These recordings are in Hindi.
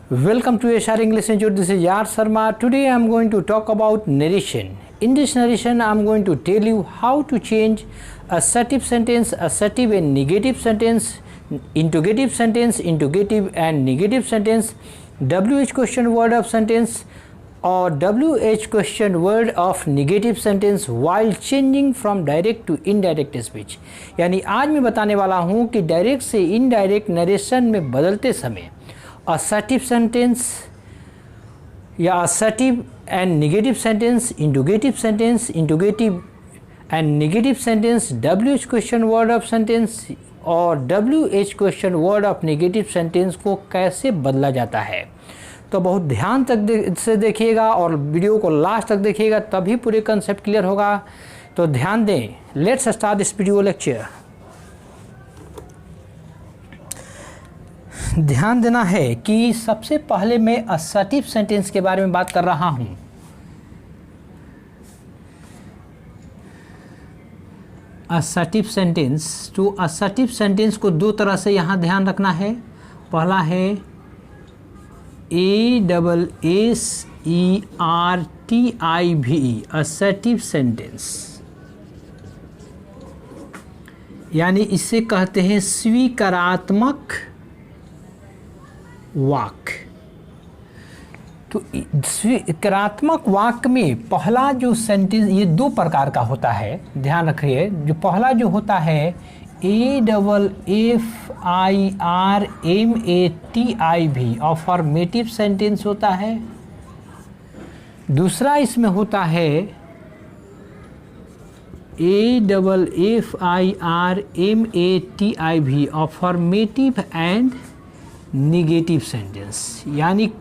Welcome to HR English Institute. This is Yar Sharma. Today I am going to talk about narration. In this narration I am going to tell you how to change assertive sentence, assertive and negative sentence, interrogative sentence, interrogative and negative sentence, WH question word of sentence or WH question word of negative sentence while changing from direct to indirect speech. यानी आज मैं बताने वाला हूँ कि डायरेक्ट से इनडायरेक्ट नरेशन में बदलते समय assertive sentence या assertive and negative sentence, interrogative sentence, interrogative and negative sentence, WH question word of sentence और WH question word of negative sentence को कैसे बदला जाता है। तो बहुत ध्यान तक से देखिएगा और वीडियो को लास्ट तक देखिएगा, तभी पूरे कंसेप्ट क्लियर होगा। तो ध्यान दें। Let's start this video lecture. ध्यान देना है कि सबसे पहले मैं असर्टिव सेंटेंस के बारे में बात कर रहा हूं। असर्टिव सेंटेंस, तो असर्टिव सेंटेंस को दो तरह से यहां ध्यान रखना है। पहला है ASSERTIVE, असर्टिव सेंटेंस, यानी इसे कहते हैं स्वीकारात्मक वाक्य। तो स्वीकारात्मक वाक्य में पहला जो सेंटेंस, ये दो प्रकार का होता है, ध्यान रखिए। जो पहला जो होता है AFFIRMATIV अफर्मेटिव सेंटेंस होता है। दूसरा इसमें होता है AFFIRMATIV affirmative and negative sentence, यानी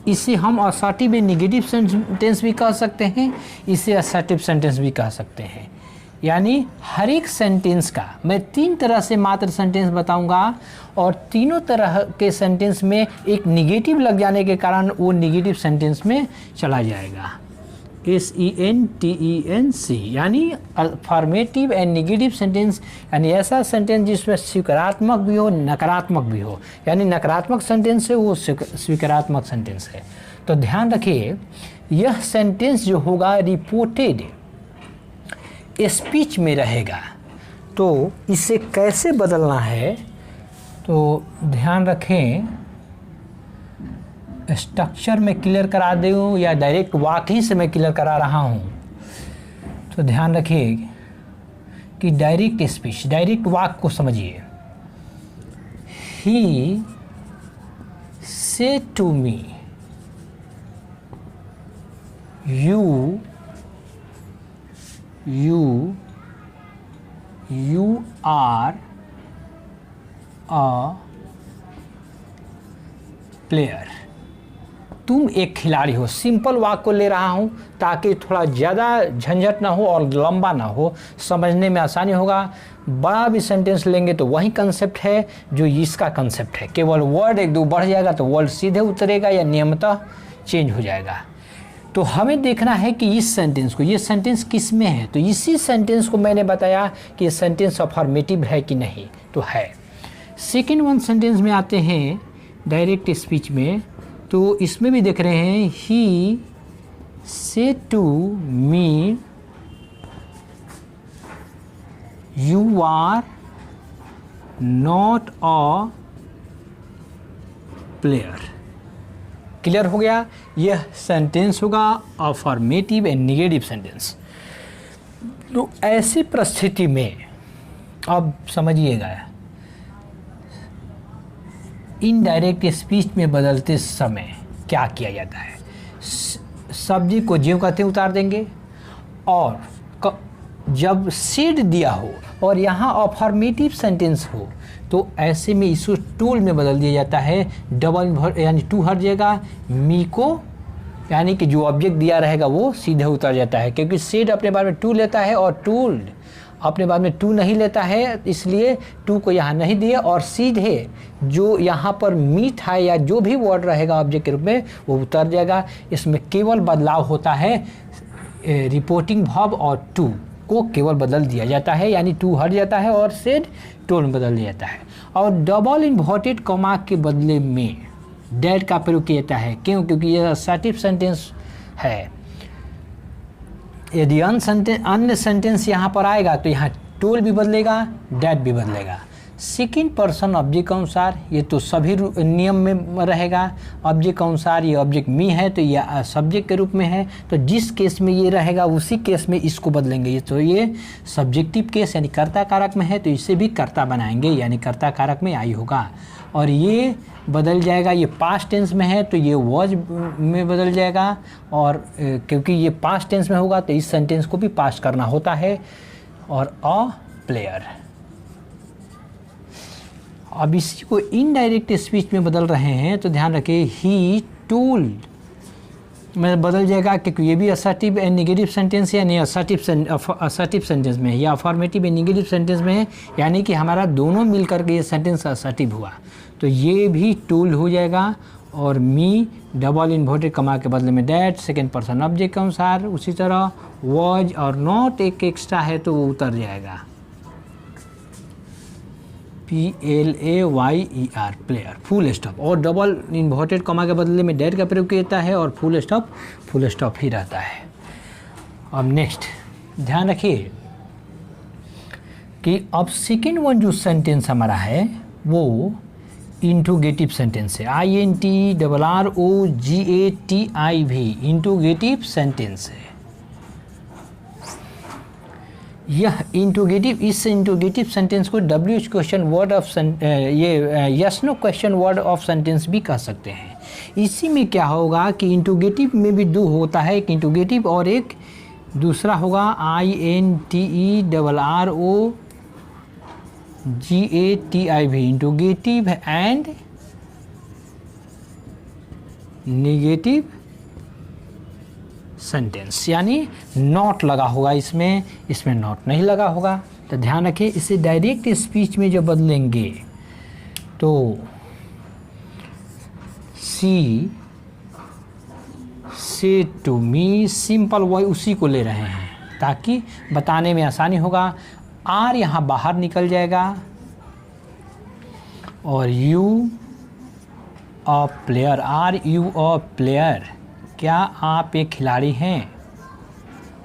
इसे हम असर्टिव एंड निगेटिव सेंटेंस भी कह सकते हैं, इसे असर्टिव सेंटेंस भी कह सकते हैं। यानी हर एक सेंटेंस का मैं तीन तरह से मात्र सेंटेंस बताऊंगा और तीनों तरह के सेंटेंस में एक निगेटिव लग जाने के कारण वो निगेटिव सेंटेंस में चला जाएगा। SENTENC यानी अफर्मेटिव एंड निगेटिव सेंटेंस, यानी ऐसा सेंटेंस जिसमें स्वीकारात्मक भी हो नकारात्मक भी हो, यानी नकारात्मक सेंटेंस है वो स्वीकारात्मक सेंटेंस है। तो ध्यान रखिए, यह सेंटेंस जो होगा रिपोर्टेड स्पीच में रहेगा। तो इसे कैसे बदलना है, तो ध्यान रखें, स्ट्रक्चर में क्लियर करा दूँ या डायरेक्ट वाकई से मैं क्लियर करा रहा हूँ। तो ध्यान रखिए कि डायरेक्ट स्पीच, डायरेक्ट वाक को समझिए। He said to me you are a player। तुम एक खिलाड़ी हो। सिंपल वाक को ले रहा हूँ ताकि थोड़ा ज़्यादा झंझट ना हो और लंबा ना हो, समझने में आसानी होगा। बड़ा भी सेंटेंस लेंगे तो वही कंसेप्ट है जो इसका कंसेप्ट है, केवल वर्ड एक दो बढ़ जाएगा तो वर्ड सीधे उतरेगा या नियमतः चेंज हो जाएगा। तो हमें देखना है कि इस सेंटेंस को, ये सेंटेंस किस में है। तो इसी सेंटेंस को मैंने बताया कि ये सेंटेंस अफर्मेटिव है कि नहीं, तो है। सेकेंड वन सेंटेंस में आते हैं डायरेक्ट स्पीच में। तो इसमें भी देख रहे हैं he said to me you are not a player. Clear हो गया, यह सेंटेंस होगा अफर्मेटिव एंड निगेटिव सेंटेंस। तो ऐसी परिस्थिति में अब समझिएगा, इनडायरेक्ट स्पीच में बदलते समय क्या किया जाता है। सब्जी को ज्यों कहते उतार देंगे, और जब सेड दिया हो और यहाँ अफर्मेटिव सेंटेंस हो तो ऐसे में इसको टूल में बदल दिया जाता है। डबल यानी टू हट जाएगा, मी को यानी कि जो ऑब्जेक्ट दिया रहेगा वो सीधे उतर जाता है, क्योंकि सेड अपने बारे में टू लेता है और टूल अपने बारे में टू नहीं लेता है, इसलिए टू को यहाँ नहीं दिया और सीधे जो यहाँ पर मी था या जो भी वर्ड रहेगा ऑब्जेक्ट के रूप में वो उतर जाएगा। इसमें केवल बदलाव होता है, रिपोर्टिंग वर्ब और टू को केवल बदल दिया जाता है, यानी टू हट जाता है और सेड टोन बदल दिया जाता है। और डबल इन्वर्टेड कॉमा के बदले में डेड का प्रयोग किया जाता है। क्यों? क्योंकि यह असर्टिव सेंटेंस है। यदि अन्य सेंटेंस यहाँ पर आएगा तो यहाँ टोल भी बदलेगा, डेड भी बदलेगा। सेकेंड पर्सन ऑब्जेक्ट के अनुसार ये तो सभी नियम में रहेगा। ऑब्जेक्ट के अनुसार ये ऑब्जेक्ट मी है तो ये सब्जेक्ट के रूप में है, तो जिस केस में ये रहेगा उसी केस में इसको बदलेंगे। ये तो ये सब्जेक्टिव केस यानी कर्ता कारक में है तो इसे भी कर्ता बनाएंगे, यानी कर्ता कारक में आई होगा। और ये बदल जाएगा, ये पास्ट टेंस में है तो ये वॉज में बदल जाएगा। और क्योंकि ये पास्ट टेंस में होगा तो इस सेंटेंस को भी पास्ट करना होता है। और अ प्लेयर, अब इसी को इनडायरेक्ट स्पीच में बदल रहे हैं तो ध्यान रखिए ही टोल्ड में बदल जाएगा, क्योंकि ये भी असर्टिव एंड नेगेटिव सेंटेंस है, यानी असर्टिव सेंटेंस में है या अफर्मेटिव एंड नेगेटिव सेंटेंस में है, यानी कि हमारा दोनों मिल करके ये सेंटेंस असर्टिव हुआ। तो ये भी टोल्ड हो जाएगा। और मी डबल इन्वर्टेड कमा के बदले में डैट, सेकेंड पर्सन ऑब्जेक्ट के अनुसार। उसी तरह वॉज और नॉट एक एक्स्ट्रा है तो वो उतर जाएगा, PLAYER प्लेयर, फुल स्टॉप। और डबल इन्वर्टेड कमा के बदले में डेट का प्रयोग किया जाता है और फुल स्टॉप ही रहता है। अब नेक्स्ट ध्यान रखिए कि अब सेकेंड वन जो सेंटेंस हमारा है वो इंट्रोगेटिव सेंटेंस है। INTRROGATIV इंट्रोगेटिव सेंटेंस है। यह इंट्रोगेटिव, इस इंट्रोगेटिव सेंटेंस को WH क्वेश्चन वर्ड ऑफ ये yes no question word of sentence भी कह सकते हैं। इसी में क्या होगा कि इंट्रोगेटिव में भी दो होता है, एक इंट्रोगेटिव और एक दूसरा होगा INTERROGATIV interrogative and negative sentence, यानी नॉट लगा होगा इसमें नॉट नहीं लगा होगा। तो ध्यान रखिए, इसे डायरेक्ट स्पीच में जब बदलेंगे तो सी से टू मी, सिंपल वही उसी को ले रहे हैं ताकि बताने में आसानी होगा। आर यहाँ बाहर निकल जाएगा और you a player, are you a player, क्या आप एक खिलाड़ी हैं।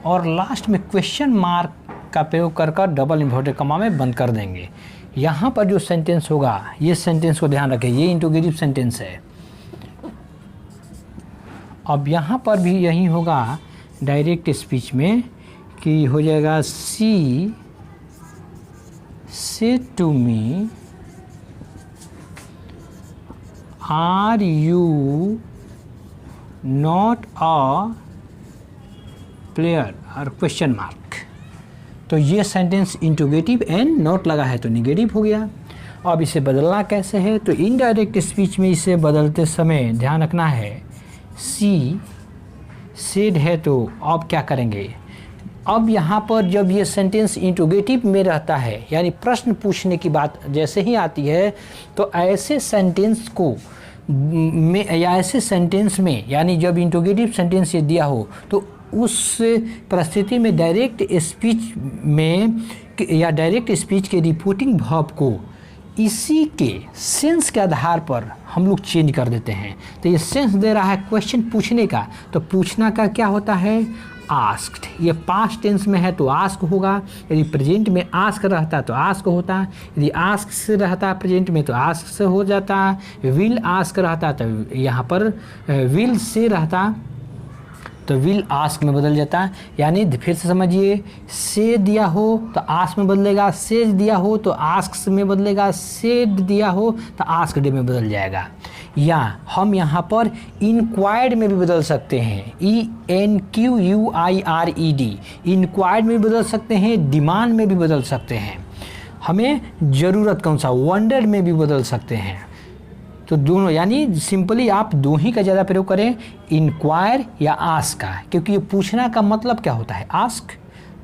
और लास्ट में क्वेश्चन मार्क का प्रयोग कर डबल इन्वर्टेड कॉमा में बंद कर देंगे। यहाँ पर जो सेंटेंस होगा, ये सेंटेंस को ध्यान रखें, ये इंट्रोगेटिव सेंटेंस है। अब यहाँ पर भी यही होगा डायरेक्ट स्पीच में कि हो जाएगा she said to me are you not a player और क्वेश्चन मार्क। तो ये सेंटेंस इंट्रोगेटिव एंड नॉट लगा है तो नेगेटिव हो गया। अब इसे बदलना कैसे है, तो इनडायरेक्ट स्पीच में इसे बदलते समय ध्यान रखना है, सी सेड है तो अब क्या करेंगे। अब यहाँ पर जब ये सेंटेंस इंट्रोगेटिव में रहता है, यानी प्रश्न पूछने की बात जैसे ही आती है, तो ऐसे सेंटेंस को में या ऐसे सेंटेंस में, यानी जब इंट्रोगेटिव सेंटेंस ये दिया हो तो उस परिस्थिति में डायरेक्ट स्पीच में या डायरेक्ट स्पीच के रिपोर्टिंग वर्ब को इसी के सेंस के आधार पर हम लोग चेंज कर देते हैं। तो ये सेंस दे रहा है क्वेश्चन पूछने का, तो पूछना का क्या होता है, आस्क्ड। ये पास्ट टेंस में है तो आस्क होगा, यदि प्रेजेंट में आस्क रहता तो आस्क होता, यदि आस्क से रहता प्रेजेंट में तो आस्क से हो जाता, विल आस्क रहता तो यहाँ पर विल से रहता तो विल आस्क में बदल जाता। यानी फिर से समझिए, से दिया हो तो आस्क में बदलेगा, से दिया हो तो आस्क में बदलेगा, से दिया हो तो आस्क्ड में बदल जाएगा। या हम यहाँ पर इंक्वायर्ड में भी बदल सकते हैं, ENQUIRED, इंक्वायर्ड में भी बदल सकते हैं, डिमांड में भी बदल सकते हैं, हमें ज़रूरत कौन सा, वंडर में भी बदल सकते हैं। तो दोनों, यानी सिंपली आप दो ही का ज़्यादा प्रयोग करें, इंक्वायर या आस्क का, क्योंकि ये पूछना का मतलब क्या होता है, आस्क,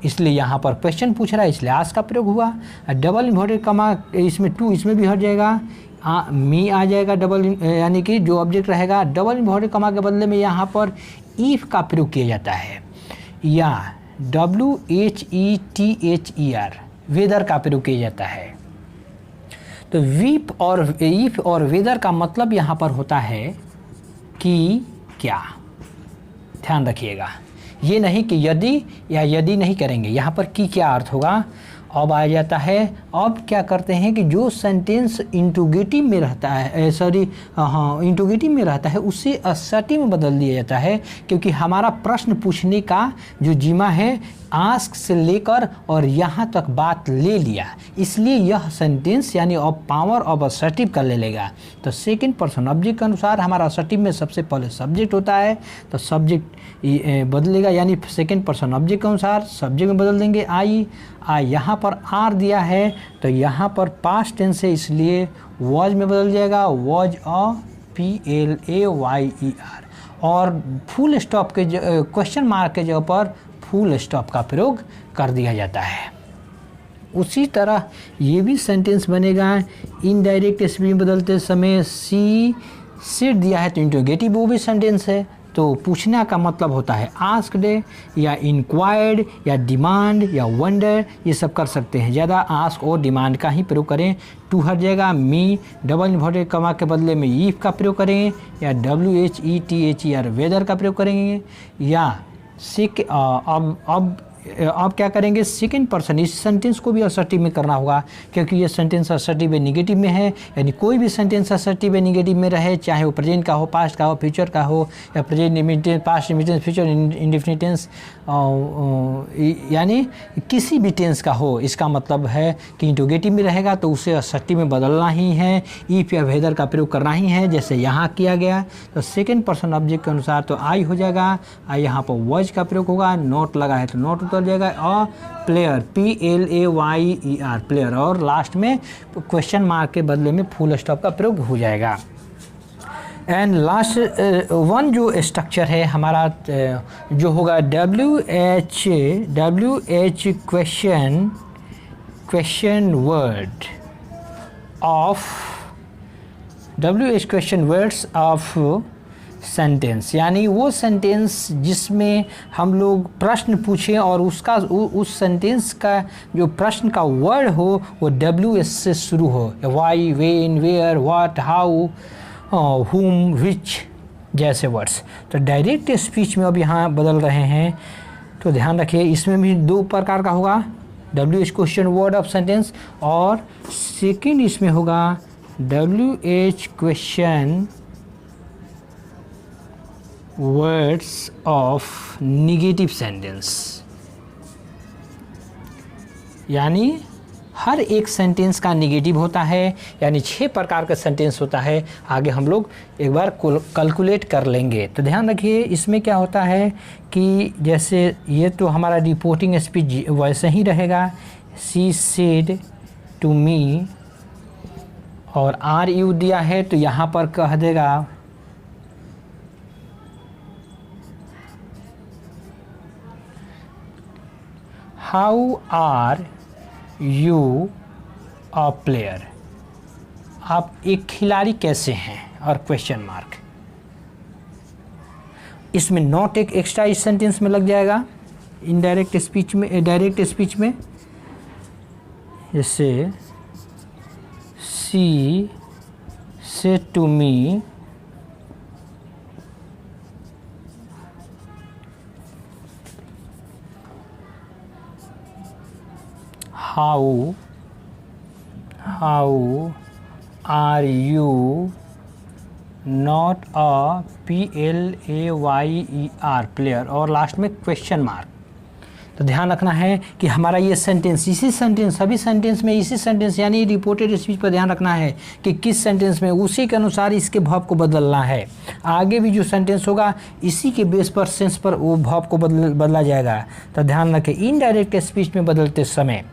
इसलिए यहाँ पर क्वेश्चन पूछ रहा है इसलिए आस्क का प्रयोग हुआ। डबल इन्वर्टेड कॉमा इसमें टू, इसमें भी हट जाएगा, मी आ जाएगा डबल, यानी कि जो ऑब्जेक्ट रहेगा डबल इन्वर्टेड कॉमा के बदले में यहाँ पर इफ का प्रयोग किया जाता है, या WHETHER वेदर का प्रयोग किया जाता है। तो वीप और इफ और वेदर का मतलब यहाँ पर होता है कि क्या, ध्यान रखिएगा, ये नहीं कि यदि या यदि नहीं करेंगे, यहाँ पर की क्या अर्थ होगा। अब आ जाता है, अब क्या करते हैं कि जो सेंटेंस इंट्रोगेटिव में रहता है, इंट्रोगेटिव में रहता है उसे असर्टिव में बदल दिया जाता है, क्योंकि हमारा प्रश्न पूछने का जो जिम्मा है आस्क से लेकर और यहाँ तक बात ले लिया, इसलिए यह सेंटेंस यानी अब पावर ऑफ असर्टिव का ले लेगा। तो सेकंड पर्सन ऑब्जेक्ट के अनुसार हमारा असर्टिव में सबसे पहले सब्जेक्ट होता है, तो सब्जेक्ट बदलेगा, यानी सेकंड पर्सन ऑब्जेक्ट के अनुसार सब्जेक्ट में बदल देंगे आई। यहाँ पर आर दिया है तो यहाँ पर पास्ट टेंस है, इसलिए वॉज में बदल जाएगा, वॉज PLAYER। और फुल स्टॉप के क्वेश्चन मार्क के जगह पर फुल स्टॉप का प्रयोग कर दिया जाता है। उसी तरह ये भी सेंटेंस बनेगा, इनडायरेक्ट स्पीच में बदलते समय सी सेड दिया है तो इंट्रोगेटिव वो भी सेंटेंस है, तो पूछना का मतलब होता है आस्क्ड या इंक्वायर्ड या डिमांड या वंडर, ये सब कर सकते हैं। ज़्यादा आस्क और डिमांड का ही प्रयोग करें। टू हट जाएगा, मी डबल इन्वर्टेड कमा के बदले में ईफ का प्रयोग करेंगे, या WHETHER वेदर का प्रयोग करेंगे, या अब क्या करेंगे, सेकंड पर्सन। इस सेंटेंस को भी असर्टिव में करना होगा, क्योंकि ये सेंटेंस असर्टिव है निगेटिव में है, यानी कोई भी सेंटेंस असर्टिव है निगेटिव में रहे, चाहे वो प्रेजेंट का हो, पास्ट का हो, फ्यूचर का हो, या present immediate, past immediate, future indefinite tense, यानी किसी भी टेंस का हो, इसका मतलब है कि इंट्रोगेटिव में रहेगा तो उसे असर्टिव में बदलना ही है, इफ या वेदर का प्रयोग करना ही है, जैसे यहाँ किया गया। तो सेकंड पर्सन ऑब्जेक्ट के अनुसार तो आई हो जाएगा, यहाँ पर वॉज का प्रयोग होगा, नॉट लगा है तो नॉट उतर जाएगा, और प्लेयर PLAYER प्लेयर, और लास्ट में क्वेश्चन मार्क के बदले में फुल स्टॉप का प्रयोग हो जाएगा। एंड लास्ट वन जो स्ट्रक्चर है हमारा जो होगा WH question word of WH question words of sentence, यानी वो सेंटेंस जिसमें हम लोग प्रश्न पूछें और उसका उस सेंटेंस का जो प्रश्न का वर्ड हो वो WH से शुरू हो, why, when, where, what, how, whom, which जैसे वर्ड्स। तो डायरेक्ट स्पीच में अब यहाँ बदल रहे हैं, तो ध्यान रखिए इसमें भी दो प्रकार का होगा, WH question word of sentence, और सेकंड इसमें होगा WH question words of negative sentence, यानी हर एक सेंटेंस का निगेटिव होता है, यानी 6 प्रकार का सेंटेंस होता है। आगे हम लोग एक बार कैलकुलेट कर लेंगे। तो ध्यान रखिए इसमें क्या होता है कि जैसे ये तो हमारा रिपोर्टिंग स्पीच वैसे ही रहेगा, शी सेड टू मी, और RU दिया है तो यहाँ पर कह देगा how are you a player, आप एक खिलाड़ी कैसे हैं, और क्वेश्चन मार्क। इसमें नॉट एक एक्स्ट्रा इस सेंटेंस में लग जाएगा इनडायरेक्ट स्पीच में, डायरेक्ट स्पीच में, जैसे she said to me how are you not a PLAYER player, और लास्ट में क्वेश्चन मार्क। तो ध्यान रखना है कि हमारा ये सेंटेंस, इसी सेंटेंस, सभी सेंटेंस में इसी सेंटेंस यानी रिपोर्टेड स्पीच पर ध्यान रखना है कि किस सेंटेंस में उसी के अनुसार इसके भाव को बदलना है। आगे भी जो सेंटेंस होगा इसी के बेस पर सेंस पर वो भाव को बदला जाएगा। तो ध्यान रखें इनडायरेक्ट स्पीच में बदलते समय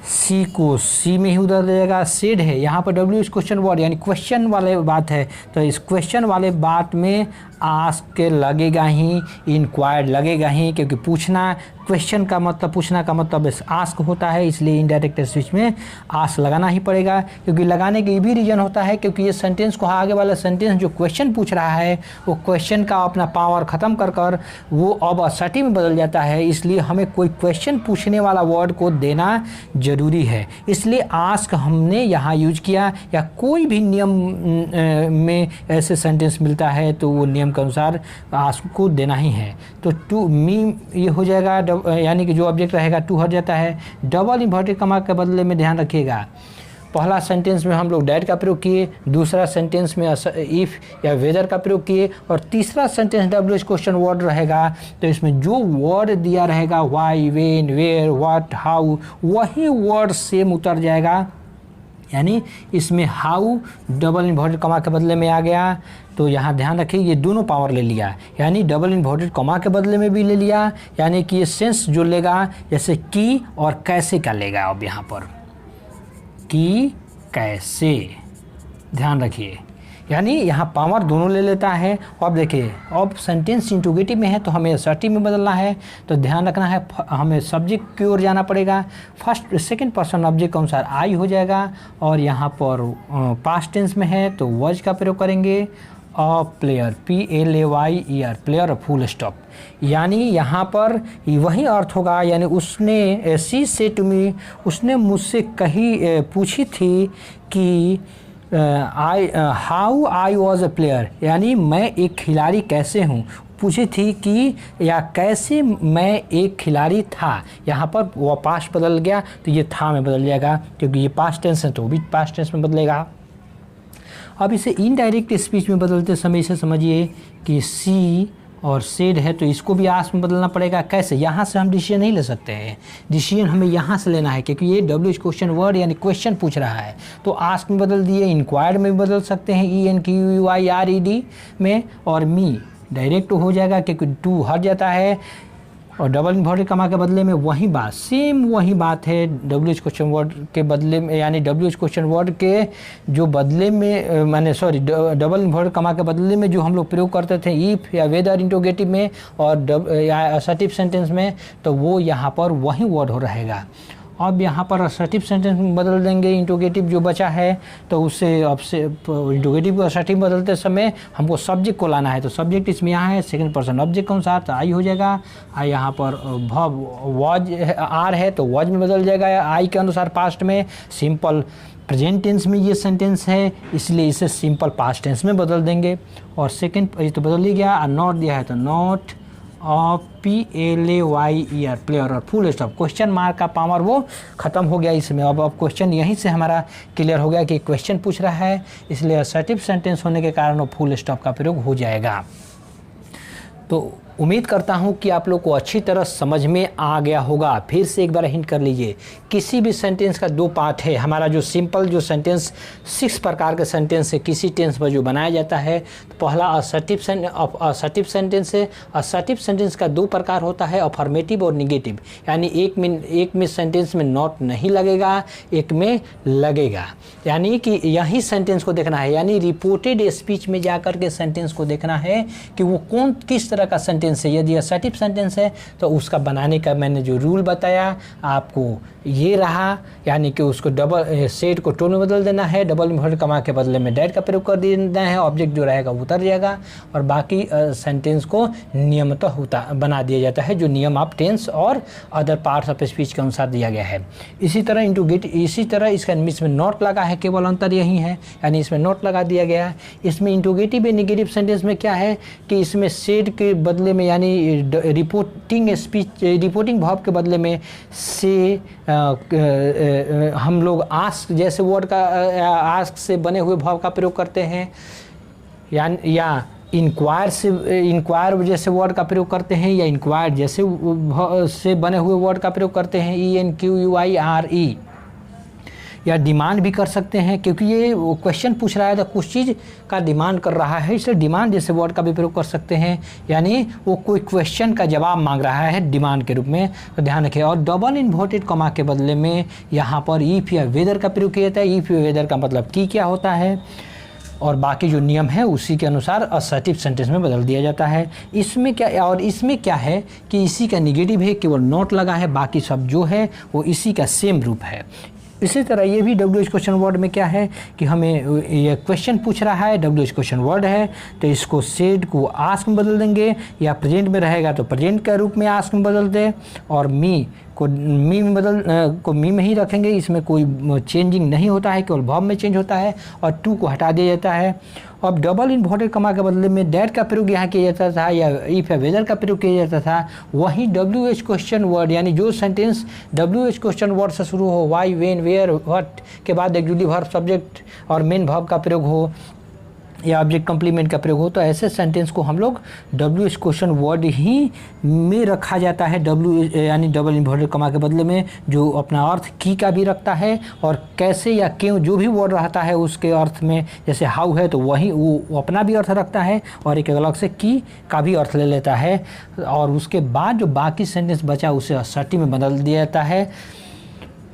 सी को सी में ही उधर जाएगा, सेड है यहाँ पर WH क्वेश्चन वर्ड यानी क्वेश्चन वाले बात है, तो इस क्वेश्चन वाले बात में आस्क के लगेगा ही, इंक्वायर्ड लगेगा ही, क्योंकि पूछना क्वेश्चन का मतलब, पूछना का मतलब आस्क होता है, इसलिए इनडायरेक्ट स्पीच में आस्क लगाना ही पड़ेगा। क्योंकि लगाने के भी रीज़न होता है क्योंकि ये सेंटेंस को, आगे वाला सेंटेंस जो क्वेश्चन पूछ रहा है वो क्वेश्चन का अपना पावर ख़त्म कर वो अब असर्टिव में बदल जाता है, इसलिए हमें कोई क्वेश्चन पूछने वाला वर्ड को देना ज़रूरी है। इसलिए आस्क हमने यहाँ यूज किया। या कोई भी नियम में ऐसे सेंटेंस मिलता है तो वो नियम के अनुसार आस्क को देना ही है। तो टू मी ये हो जाएगा, यानी कि जो ऑब्जेक्ट रहेगा टू हट जाता है। डबल इन्वर्टेड कॉमा के बदले में ध्यान रखिएगा, पहला सेंटेंस में हम लोग डैट का प्रयोग किए, दूसरा सेंटेंस में इफ़ या वेदर का प्रयोग किए, और तीसरा सेंटेंस डब्ल्यूएच क्वेश्चन वर्ड रहेगा। तो इसमें जो वर्ड दिया रहेगा why, when, where, what, how, वही वर्ड सेम उतर जाएगा। यानी इसमें हाउ डबल इन्वर्टेड कॉमा के बदले में आ गया। तो यहाँ ध्यान रखिए ये दोनों पावर ले लिया, यानी डबल इन्वर्टेड कॉमा के बदले में भी ले लिया, यानी कि ये सेंस जो लेगा जैसे की और कैसे का लेगा। अब यहाँ पर कि कैसे, ध्यान रखिए, यानी यहाँ पावर दोनों ले लेता है। अब देखिए अब सेंटेंस इंट्रोगेटिव में है तो हमें असर्टिव में बदलना है। तो ध्यान रखना है हमें सब्जेक्ट की ओर जाना पड़ेगा। फर्स्ट सेकंड पर्सन ऑब्जेक्ट के अनुसार आई हो जाएगा, और यहाँ पर पास्ट टेंस में है तो वॉज का प्रयोग करेंगे। A player, PLAYER, player, full stop. यानी यहाँ पर वही अर्थ होगा, यानी उसने सी से टू मी, उसने मुझसे पूछी थी कि how I was a player, यानी मैं एक खिलाड़ी कैसे हूँ। पूछी थी कि या कैसे मैं एक खिलाड़ी था। यहाँ पर वो पास्ट बदल गया तो ये था में बदल जाएगा, क्योंकि ये पास्ट टेंस है तो वो भी पास्ट टेंस में बदलेगा। अब इसे इनडायरेक्ट स्पीच में बदलते समय इसे समझिए कि सी और सेड है तो इसको भी आस्क में बदलना पड़ेगा। कैसे? यहाँ से हम डिसीजन नहीं ले सकते हैं, डिसीजन हमें यहाँ से लेना है, क्योंकि ये डब्ल्यूएच क्वेश्चन वर्ड यानी क्वेश्चन पूछ रहा है। तो आस्क में बदल दिए, इंक्वायर्ड में भी बदल सकते हैं, ENQUIRED में, और मी डायरेक्ट हो जाएगा क्योंकि टू हट जाता है। और डबल इन्वर्टेड कॉमा के बदले में वही बात, सेम वही बात है डब्ल्यूएच क्वेश्चन वर्ड के बदले में, यानी डब्ल्यूएच क्वेश्चन वर्ड के जो बदले में डबल इन्वर्टेड कॉमा के बदले में जो हम लोग प्रयोग करते थे इफ़ या वेदर इंट्रोगेटिव में और या असर्टिव सेंटेंस में, तो वो यहाँ पर वही वर्ड हो रहेगा। अब यहाँ पर असर्टिव सेंटेंस में बदल देंगे इंट्रोगेटिव जो बचा है, तो उससे अब से इंट्रोगेटिव को असर्टिव बदलते समय हमको सब्जेक्ट को लाना है। तो सब्जेक्ट इसमें यहाँ है सेकंड पर्सन ऑब्जेक्ट के अनुसार, तो आई हो जाएगा। आई यहाँ पर वॉज आर है तो वॉज में बदल जाएगा आई के अनुसार पास्ट में। सिंपल प्रेजेंट टेंस में ये सेंटेंस है इसलिए इसे सिंपल पास्ट टेंस में बदल देंगे। और सेकेंड ये तो बदल ही गया, और नॉट दिया है तो नॉट ऑफ PLAYER, प्लेयर, और फुल स्टॉप क्वेश्चन मार्क का पावर वो ख़त्म हो गया इसमें। अब क्वेश्चन यहीं से हमारा क्लियर हो गया कि क्वेश्चन पूछ रहा है, इसलिए असर्टिव सेंटेंस होने के कारण वो फुल स्टॉप का प्रयोग हो जाएगा। तो उम्मीद करता हूँ कि आप लोग को अच्छी तरह समझ में आ गया होगा। फिर से एक बार हिंट कर लीजिए, किसी भी सेंटेंस का दो पार्ट है। हमारा जो सिंपल जो सेंटेंस 6 प्रकार के सेंटेंस है किसी टेंस में जो बनाया जाता है, तो पहला असर्टिव सेंटेंस है। असर्टिव सेंटेंस का दो प्रकार होता है, अफर्मेटिव और निगेटिव। यानी एक में सेंटेंस में नॉट नहीं लगेगा, एक में लगेगा। यानी कि यही सेंटेंस को देखना है, यानी रिपोर्टेड स्पीच में जाकर के सेंटेंस को देखना है कि वो किस तरह का सेंटेंस है। यदि असर्टिव सेंटेंस है तो उसका बनाने का मैंने जो रूल बताया आपको ये रहा, यानी कि उसको डबल सेड को टोन में बदल देना है, डबल इन्वर्टेड कॉमा के बदले में डैट का प्रयोग कर देना है, ऑब्जेक्ट जो रहेगा वो उतर जाएगा, और बाकी सेंटेंस को नियमतः बना दिया जाता है जो नियम ऑफ टेंस और अदर पार्ट्स ऑफ स्पीच के अनुसार दिया गया है। इसी तरह इसका इसमें नोट लगा है, केवल अंतर यही है, यानी इसमें नोट लगा दिया गया है। इसमें इंट्रोगेटिव या निगेटिव सेंटेंस में क्या है कि इसमें सेड के बदले में, यानी रिपोर्टिंग भाव के बदले में से हम लोग आस्क जैसे वर्ड का आस्क से बने हुए भाव का प्रयोग करते हैं, या इंक्वायर जैसे वर्ड का प्रयोग करते हैं, या इंक्वायर जैसे से बने हुए वर्ड का प्रयोग करते हैं, ENQUIRE, या डिमांड भी कर सकते हैं, क्योंकि ये क्वेश्चन पूछ रहा है तो कुछ चीज़ का डिमांड कर रहा है, इसलिए डिमांड जैसे वर्ड का भी प्रयोग कर सकते हैं, यानी वो कोई क्वेश्चन का जवाब मांग रहा है डिमांड के रूप में, तो ध्यान रखिए। और डबल इन्वर्टेड कॉमा के बदले में यहाँ पर इफ़ या वेदर का प्रयोग किया जाता है। इफ़ या वेदर का मतलब की क्या होता है, और बाकी जो नियम है उसी के अनुसार असर्टिव सेंटेंस में बदल दिया जाता है। इसमें क्या है कि इसी का निगेटिव है, केवल नॉट लगा है, बाकी सब जो है वो इसी का सेम रूप है। इसी तरह ये भी WH क्वेश्चन वर्ड में क्या है कि हमें ये क्वेश्चन पूछ रहा है, WH क्वेश्चन वर्ड है, तो इसको सेड को आस्क में बदल देंगे, या प्रेजेंट में रहेगा तो प्रेजेंट के रूप में आस्क में बदल दे, और मी में ही रखेंगे। इसमें कोई चेंजिंग नहीं होता है, केवल वर्ब में चेंज होता है, और टू को हटा दिया जाता है। अब डबल इन्वर्टेड कॉमा के बदले में दैट का प्रयोग यहाँ किया जाता था, या इफ या वेदर का प्रयोग किया जाता था। वहीं WH क्वेश्चन वर्ड यानी जो सेंटेंस WH क्वेश्चन वर्ड से शुरू हो, वाई, वेन, वेयर, व्हाट के बाद एक्जुटिव वर्ब, सब्जेक्ट और मेन वर्ब का प्रयोग हो, या ऑब्जेक्ट कम्प्लीमेंट का प्रयोग हो, तो ऐसे सेंटेंस को हम लोग WH क्वेश्चन वर्ड ही में रखा जाता है। यानी डबल इन्वर्टेड कॉमा के बदले में जो अपना अर्थ की का भी रखता है, और कैसे या क्यों जो भी वर्ड रहता है उसके अर्थ में, जैसे हाउ है तो वही वो अपना भी अर्थ रखता है और एक अलग से की का भी अर्थ ले लेता है, और उसके बाद जो बाकी सेंटेंस बचा उसे असर्टिव में बदल दिया जाता है।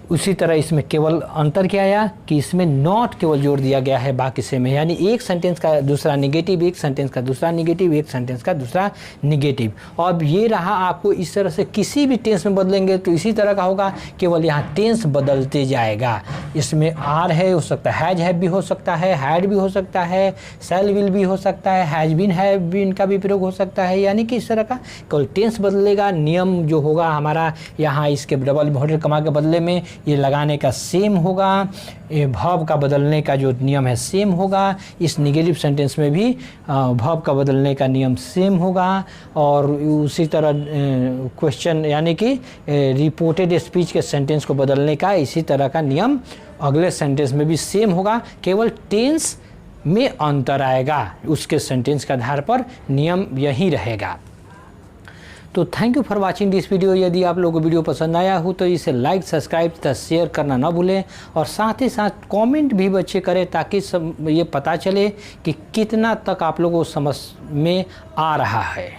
उसी तरह इसमें केवल अंतर क्या आया कि इसमें नॉट केवल जोड़ दिया गया है बाकी से में, यानी एक सेंटेंस का दूसरा निगेटिव, एक सेंटेंस का दूसरा निगेटिव, एक सेंटेंस का दूसरा निगेटिव। अब ये रहा आपको इस तरह से किसी भी टेंस में बदलेंगे तो इसी तरह का होगा, केवल यहाँ टेंस बदलते जाएगा। इसमें आर है, हो सकता है हैज हैव भी हो सकता है, हैड भी हो सकता है, शैल विल भी हो सकता है, हैज बीन हैव बीन का भी प्रयोग हो सकता है, यानी कि इस तरह का केवल टेंस बदलेगा। नियम जो होगा हमारा यहाँ इसके डबल इन्वर्टेड कॉमा के बदले में ये लगाने का सेम होगा, वर्ब का बदलने का जो नियम है सेम होगा। इस निगेटिव सेंटेंस में भी वर्ब का बदलने का नियम सेम होगा, और उसी तरह क्वेश्चन यानी कि रिपोर्टेड स्पीच के सेंटेंस को बदलने का इसी तरह का नियम अगले सेंटेंस में भी सेम होगा, केवल टेंस में अंतर आएगा, उसके सेंटेंस के आधार पर नियम यही रहेगा। तो thank you for watching this video. यदि आप लोगों को वीडियो पसंद आया हो तो इसे लाइक, सब्सक्राइब तथा शेयर करना ना भूलें, और साथ ही साथ कमेंट भी बच्चे करें ताकि सब ये पता चले कि कितना तक आप लोगों को समझ में आ रहा है।